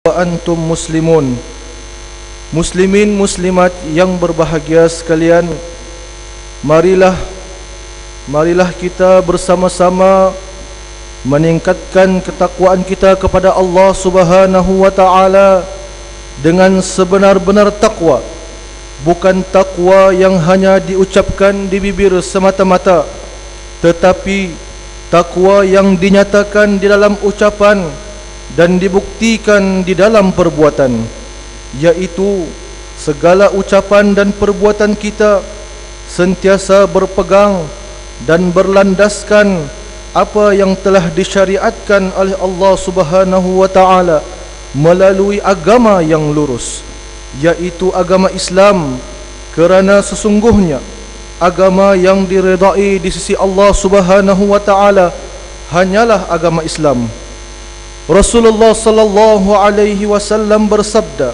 wa antum muslimun. Muslimin muslimat yang berbahagia sekalian, marilah kita bersama-sama meningkatkan ketakwaan kita kepada Allah Subhanahu wa taala dengan sebenar-benar takwa, bukan takwa yang hanya diucapkan di bibir semata-mata, tetapi takwa yang dinyatakan di dalam ucapan dan dibuktikan di dalam perbuatan, yaitu segala ucapan dan perbuatan kita sentiasa berpegang dan berlandaskan apa yang telah disyariatkan oleh Allah Subhanahu wa taala melalui agama yang lurus, yaitu agama Islam, kerana sesungguhnya agama yang diredai di sisi Allah Subhanahu wa taala hanyalah agama Islam. Rasulullah sallallahu alaihi wasallam bersabda,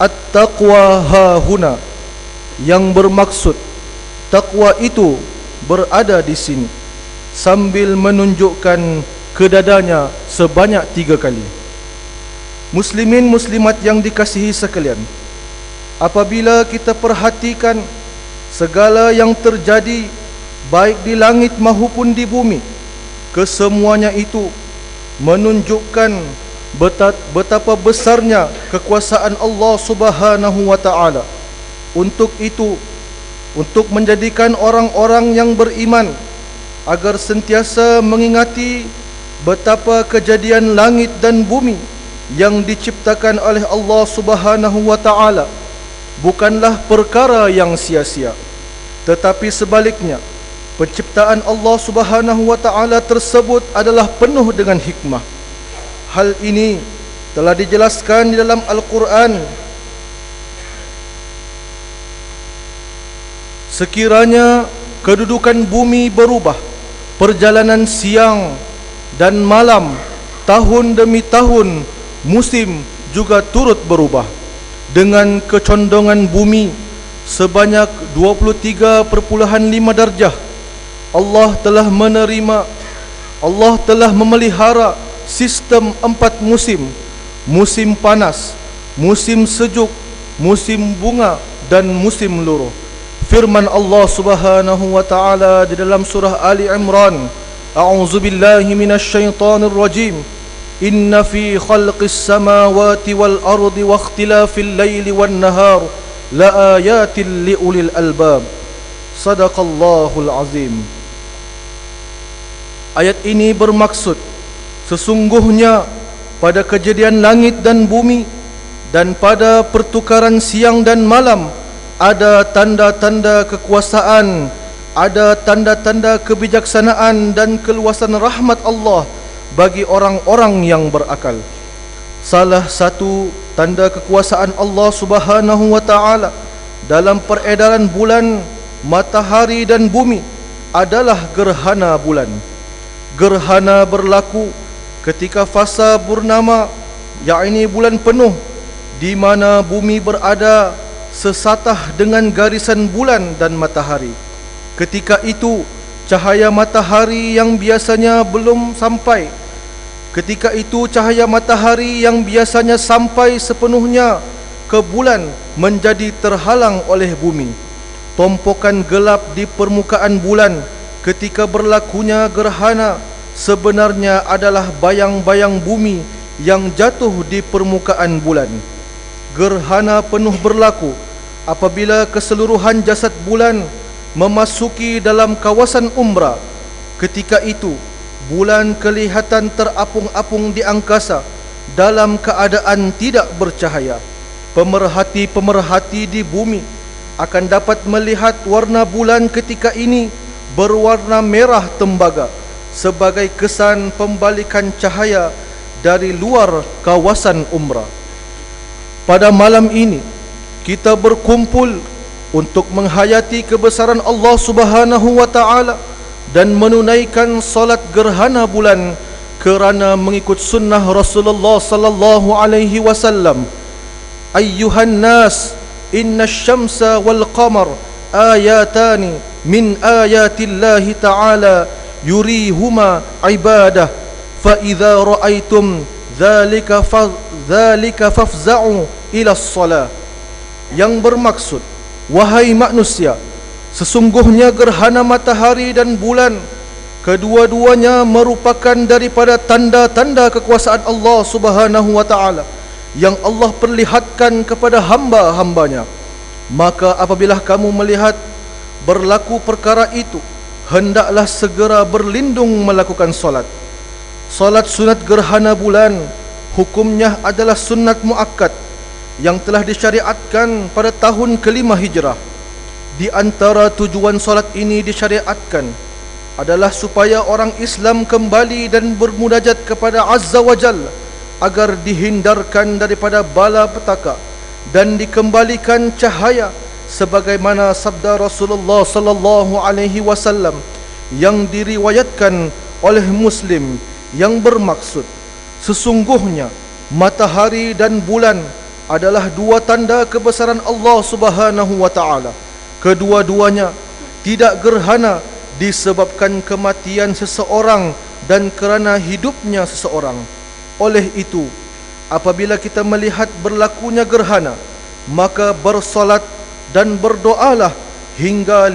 "At-taqwa hahuna," yang bermaksud takwa itu berada di sini, sambil menunjukkan ke dadanya sebanyak 3 kali. Muslimin muslimat yang dikasihi sekalian, apabila kita perhatikan segala yang terjadi baik di langit maupun di bumi, kesemuanya itu menunjukkan betapa besarnya kekuasaan Allah Subhanahu wa taala. Untuk menjadikan orang-orang yang beriman agar sentiasa mengingati betapa kejadian langit dan bumi yang diciptakan oleh Allah Subhanahu wa taala bukanlah perkara yang sia-sia, tetapi sebaliknya, penciptaan Allah Subhanahu wa taala tersebut adalah penuh dengan hikmah. Hal ini telah dijelaskan di dalam Al-Quran. Sekiranya kedudukan bumi berubah, perjalanan siang dan malam, tahun demi tahun, musim juga turut berubah, dengan kecondongan bumi sebanyak 23,5 darjah, Allah telah memelihara sistem 4 musim: musim panas, musim sejuk, musim bunga, dan musim luruh. Firman Allah Subhanahu wa taala di dalam surah Ali Imran, A'udzubillahi minasyaitonir rajim. Inna fi khalqis samawati wal ardi wa ikhtilafil laili wan nahar la ayatin liulil albab. Sadaqallahul azim. Ayat ini bermaksud, sesungguhnya pada kejadian langit dan bumi dan pada pertukaran siang dan malam ada tanda-tanda kekuasaan, ada tanda-tanda kebijaksanaan dan keluasan rahmat Allah bagi orang-orang yang berakal. Salah satu tanda kekuasaan Allah Subhanahu wa taala dalam peredaran bulan, matahari dan bumi adalah gerhana bulan. Gerhana berlaku ketika fasa purnama, yakni bulan penuh, di mana bumi berada sesatah dengan garisan bulan dan matahari. Ketika itu cahaya matahari yang biasanya sampai sepenuhnya ke bulan menjadi terhalang oleh bumi. Tompokan gelap di permukaan bulan ketika berlakunya gerhana sebenarnya adalah bayang-bayang bumi yang jatuh di permukaan bulan. Gerhana penuh berlaku apabila keseluruhan jasad bulan memasuki dalam kawasan umbra. Ketika itu bulan kelihatan terapung-apung di angkasa dalam keadaan tidak bercahaya. Pemerhati-pemerhati di bumi akan dapat melihat warna bulan ketika ini berwarna merah tembaga sebagai kesan pembalikan cahaya dari luar kawasan umrah. Pada malam ini kita berkumpul untuk menghayati kebesaran Allah Subhanahu wa taala dan menunaikan solat gerhana bulan kerana mengikut sunnah Rasulullah sallallahu alaihi wasallam. Ayyuhan nas, innash syamsa wal qamar ayatani min ayatillahi ta'ala yurihuma ibadah fa idza ra'aitum dzalika fafza'u ila shalah, yang bermaksud, wahai manusia, sesungguhnya gerhana matahari dan bulan kedua-duanya merupakan daripada tanda-tanda kekuasaan Allah Subhanahu wa taala yang Allah perlihatkan kepada hamba-hambanya. Maka apabila kamu melihat berlaku perkara itu, hendaklah segera berlindung melakukan solat. Solat sunat gerhana bulan hukumnya adalah sunat muakkad yang telah disyariatkan pada tahun kelima hijrah. Di antara tujuan solat ini disyariatkan adalah supaya orang Islam kembali dan bermunajat kepada Azza wa Jalla agar dihindarkan daripada bala petaka dan dikembalikan cahaya, sebagaimana sabda Rasulullah sallallahu alaihi wasallam yang diriwayatkan oleh Muslim yang bermaksud, sesungguhnya matahari dan bulan adalah dua tanda kebesaran Allah Subhanahu wa taala. Kedua-duanya tidak gerhana disebabkan kematian seseorang dan kerana hidupnya seseorang. Oleh itu, apabila kita melihat berlakunya gerhana, maka bersolat dan berdoalah hingga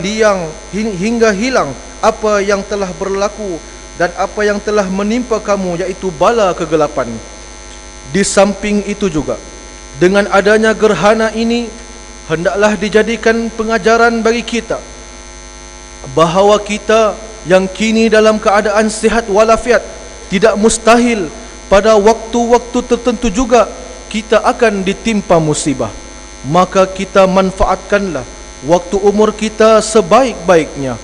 hilang apa yang telah berlaku dan apa yang telah menimpa kamu, yaitu bala kegelapan. Di samping itu juga, dengan adanya gerhana ini, hendaklah dijadikan pengajaran bagi kita bahawa kita yang kini dalam keadaan sihat walafiat, tidak mustahil pada waktu-waktu tertentu juga kita akan ditimpa musibah. Maka kita manfaatkanlah waktu umur kita sebaik-baiknya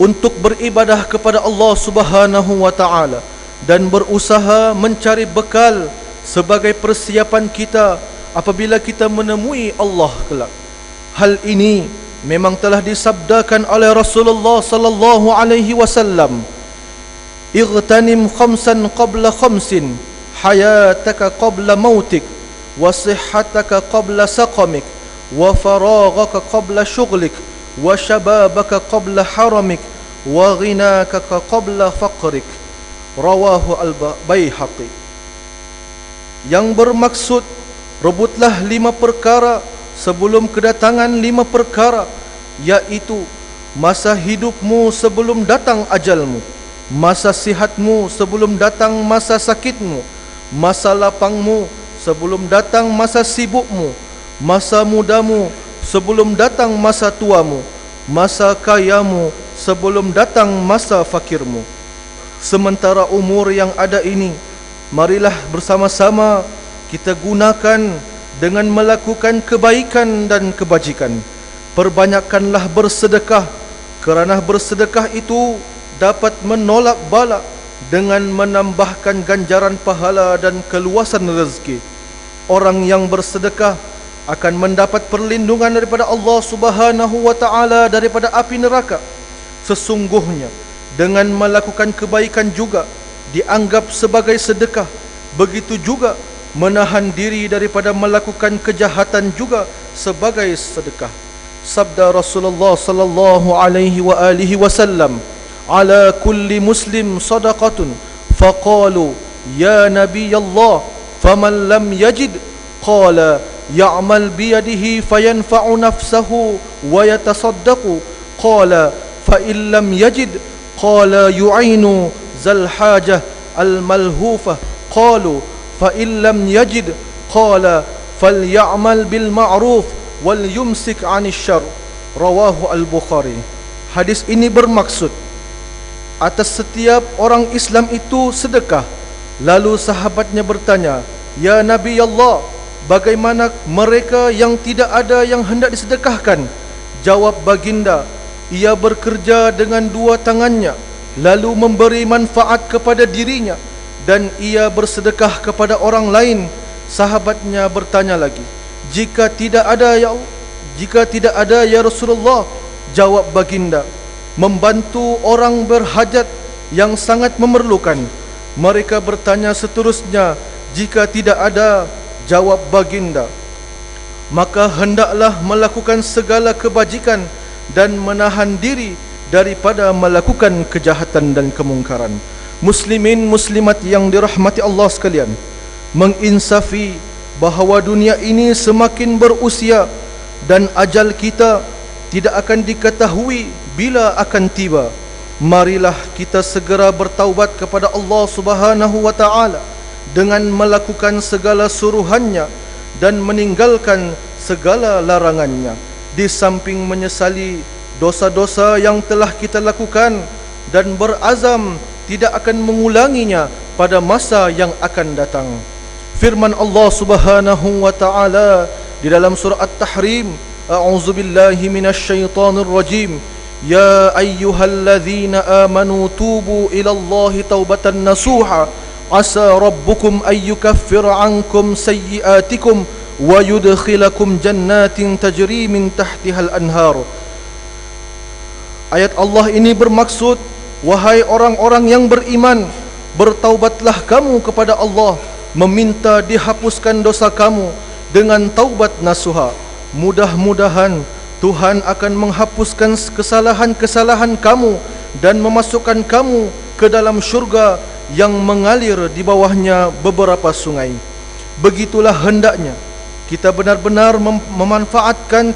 untuk beribadah kepada Allah Subhanahu wa taala dan berusaha mencari bekal sebagai persiapan kita apabila kita menemui Allah kelak. Hal ini memang telah disabdakan oleh Rasulullah sallallahu alaihi wasallam, "Igtanim khamsan qabla khamsin, hayataka qabla mautik, wa sihhataka qabla saqamik, wa faraghaka qabla syughlik, wa shababaka qabla haramik, wa ghinaka qabla faqrik." Rawahu al-Baihaqi. Yang bermaksud, rebutlah 5 perkara sebelum kedatangan 5 perkara, yaitu masa hidupmu sebelum datang ajalmu, masa sihatmu sebelum datang masa sakitmu, masa lapangmu sebelum datang masa sibukmu, masa mudamu sebelum datang masa tuamu, masa kayamu sebelum datang masa fakirmu. Sementara umur yang ada ini, marilah bersama-sama kita gunakan dengan melakukan kebaikan dan kebajikan. Perbanyakkanlah bersedekah, kerana bersedekah itu dapat menolak bala dengan menambahkan ganjaran pahala dan keluasan rezeki. Orang yang bersedekah akan mendapat perlindungan daripada Allah Subhanahu wa taala daripada api neraka. Sesungguhnya dengan melakukan kebaikan juga dianggap sebagai sedekah. Begitu juga menahan diri daripada melakukan kejahatan juga sebagai sedekah. Sabda Rasulullah sallallahu alaihi wa alihi wasallam, "Ala kulli muslim sadaqatun." Faqalu, "Ya Nabi Allah, faman lam yajid?" Qala, "Ya'mal biyadihi fayanfa'u nafsahu wa yatasaddaqu." Qala, "Fa in lam yajid?" Qala, "Yu'inu zal hajah al-malhufah." Qalu, "Fa in lam yajid?" Qala, "Falya'mal bil ma'ruf wal yumsik 'anil syarr." Rawahu al-Bukhari. Hadis ini bermaksud, atas setiap orang Islam itu sedekah. Lalu sahabatnya bertanya, "Ya Nabi Allah, bagaimana mereka yang tidak ada yang hendak disedekahkan?" Jawab baginda, "Ia bekerja dengan 2 tangannya, lalu memberi manfaat kepada dirinya, dan ia bersedekah kepada orang lain." Sahabatnya bertanya lagi, Jika tidak ada ya Rasulullah?" Jawab baginda, "Membantu orang berhajat yang sangat memerlukan." Mereka bertanya seterusnya, "Jika tidak ada?" Jawab baginda, "Maka hendaklah melakukan segala kebajikan dan menahan diri daripada melakukan kejahatan dan kemungkaran." muslimin muslimat yang dirahmati Allah sekalian, menginsafi bahawa dunia ini semakin berusia dan ajal kita tidak akan diketahui bila akan tiba. Marilah kita segera bertaubat kepada Allah Subhanahu wa taala dengan melakukan segala suruhannya dan meninggalkan segala larangannya, di samping menyesali dosa-dosa yang telah kita lakukan dan berazam tidak akan mengulanginya pada masa yang akan datang. Firman Allah Subhanahu wa taala di dalam surah At-Tahrim, a'udzubillahi minasyaitonir rajim, ya ayyuhalladzina amanu tubu ilallahi taubatan nasuha asa rabbukum ayyukaffir ankum sayyiatikum wa yudkhilakum jannatin tajri min tahtihal anhar. Ayat Allah ini bermaksud, wahai orang-orang yang beriman, bertaubatlah kamu kepada Allah, meminta dihapuskan dosa kamu dengan taubat nasuha. Mudah-mudahan Tuhan akan menghapuskan kesalahan-kesalahan kamu dan memasukkan kamu ke dalam syurga yang mengalir di bawahnya beberapa sungai. Begitulah hendaknya kita benar-benar memanfaatkan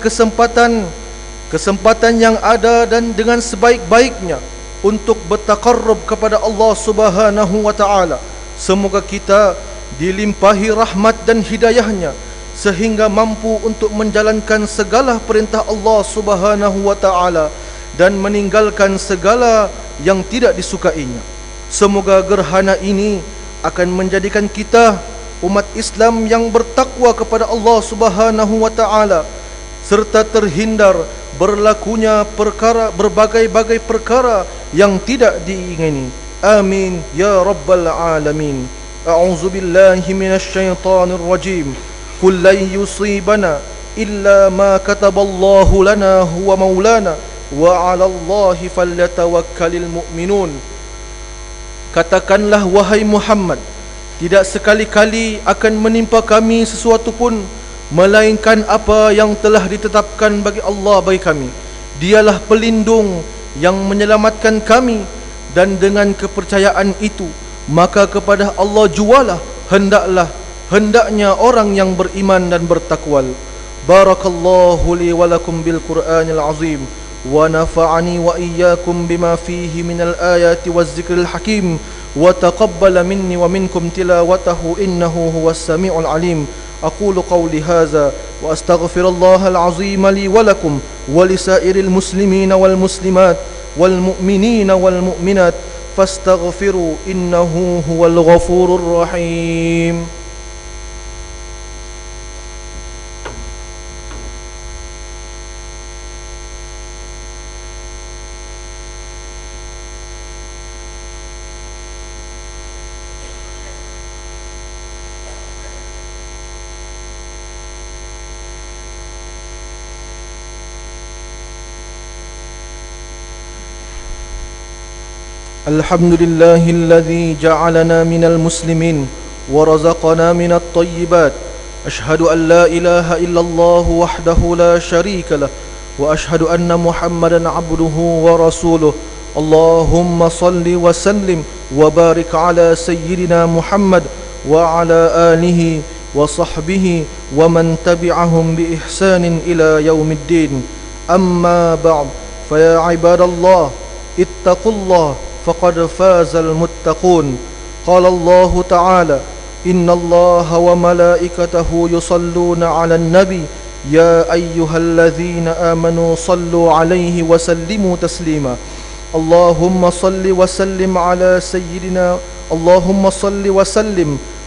kesempatan yang ada dan dengan sebaik-baiknya untuk bertaqarrub kepada Allah Subhanahu wa taala. Semoga kita dilimpahi rahmat dan hidayahnya sehingga mampu untuk menjalankan segala perintah Allah Subhanahu wa taala dan meninggalkan segala yang tidak disukainya. Semoga gerhana ini akan menjadikan kita umat Islam yang bertakwa kepada Allah Subhanahu wa taala serta terhindar berlakunya berbagai-bagai perkara yang tidak diingini. Amin ya rabbal alamin. A'udzu billahi minasyaitonir rajim. Qul lan yusibana illa ma kataballahu lana huwa maulana wa 'alallahi falyatawakkalul mu'minun. Katakanlah wahai Muhammad, tidak sekali-kali akan menimpa kami sesuatu pun melainkan apa yang telah ditetapkan bagi Allah bagi kami. Dialah pelindung yang menyelamatkan kami, dan dengan kepercayaan itu maka kepada Allah jualah hendaknya orang yang beriman dan bertakwal. Barakallahu li wa lakum bil Qur'anil azim wa nafa'ani wa iyyakum bima fihi minal ayati waz zikril hakim wa taqabbala minni wa minkum tilawatahu innahu huwas samiul alim. أقول قولي هذا وأستغفر الله العظيم لي ولكم ولسائر المسلمين والمسلمات والمؤمنين والمؤمنات فاستغفروا إنه هو الغفور الرحيم. الحمد لله الذي جعلنا من المسلمين ورزقنا من الطيبات. أشهد أن لا إله إلا الله وحده لا شريك له وأشهد أن محمدا عبده ورسوله. اللهم صل وسلم وبارك على سيدنا محمد وعلى آله وصحبه ومن تبعهم بإحسان إلى يوم الدين. أما بعد، فيا عباد الله اتقوا الله فقد فاز المتقون. قال الله تعالى: إن الله وملائكته يصلون على النبي يا أيها الذين آمنوا صلوا عليه وسلموا تسليما. اللهم صل وسلم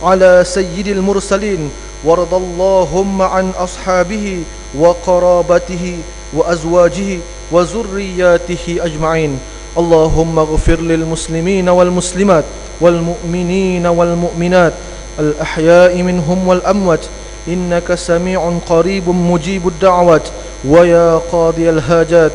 على سيد المرسلين وارض اللهم عن أصحابه وقرابته وأزواجه وذرياته أجمعين. اللهم اغفر للمسلمين والمسلمات والمؤمنين والمؤمنات الأحياء منهم والأموات إنك سميع قريب مجيب الدعوات ويا قاضي الحاجات.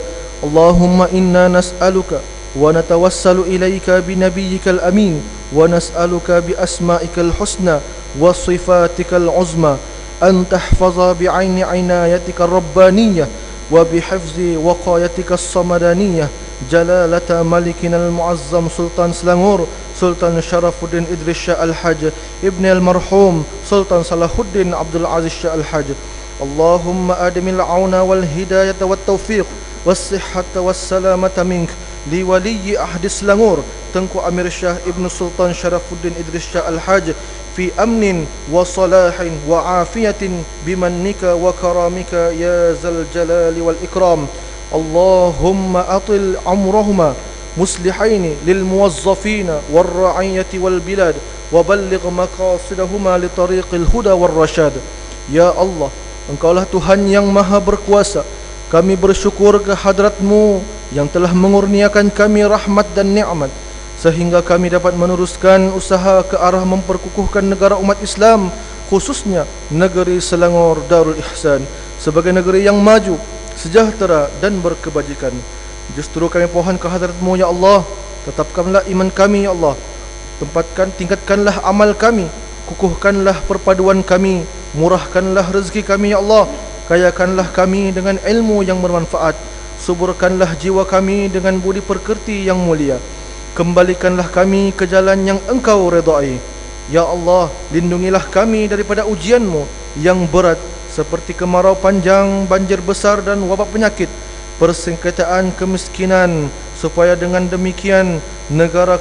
اللهم إنا نسألك ونتوسل إليك بنبيك الأمين ونسألك بأسمائك الحسنى وصفاتك العظمى أن تحفظ بعين عنايتك الربانية وبحفظ وقايتك الصمدانية Jalalata Malikina Al-Muazzam Sultan Selangor, Sultan Sharafuddin Idris Shah Al-Haj Ibn Al-Marhum Sultan Salahuddin Abdul Aziz Shah Al-Haj. Allahumma adimil auna wal hidayata wat taufiq was sihhata was salamata mink li waliyi ahdi Selangor Tengku Amir Shah Ibn Sultan Sharafuddin Idris Shah Al-Haj fi amnin wa salahin wa afiyatin bimannika wa karamika ya zal jalali wal ikram. Allahumma atil umrahuma muslihaini lil muwazzafina wal ra'iyati wal bilad wa balligh maqasidahuma li tariqil huda wal rashad. Ya Allah, Engkaulah Tuhan yang maha berkuasa. Kami bersyukur ke hadrat-Mu yang telah mengurniakan kami rahmat dan nikmat sehingga kami dapat meneruskan usaha ke arah memperkukuhkan negara umat Islam, khususnya negeri Selangor Darul Ihsan sebagai negeri yang maju, sejahtera dan berkebajikan. Justru kami pohon ke hadrat-Mu ya Allah, tetapkanlah iman kami ya Allah, tingkatkanlah amal kami, kukuhkanlah perpaduan kami, murahkanlah rezeki kami ya Allah, kayakanlah kami dengan ilmu yang bermanfaat, suburkanlah jiwa kami dengan budi pekerti yang mulia, kembalikanlah kami ke jalan yang Engkau redai. Ya Allah, lindungilah kami daripada ujian-Mu yang berat seperti kemarau panjang, banjir besar dan wabak penyakit, persengketaan kemiskinan, supaya dengan demikian negeri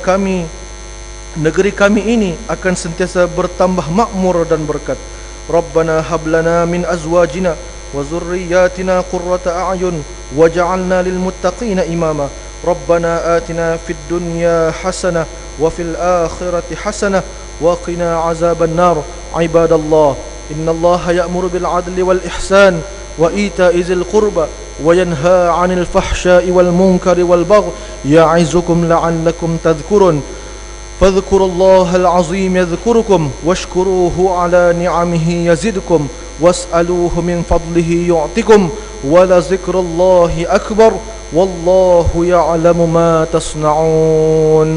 kami ini akan sentiasa bertambah makmur dan berkat. Rabbana hablana min azwajina wa zurriyyatina qurrata a'yun waj'alna lil muttaqina imama. Rabbana atina fid dunya hasanah wa fil akhirati hasanah wa qina azaban nar. Ibadallah, innallaha ya'muru bil adli wal ihsan wa ita'i dzil qurba wa yanha 'anil fahsya'i wal munkari wal baghi ya'izukum la'allakum tadhkurun. فاذكروا الله العظيم يذكركم واشكروه على نعمه يزدكم واسألوه من فضله يعطكم ولذكر الله أكبر والله يعلم ما تصنعون.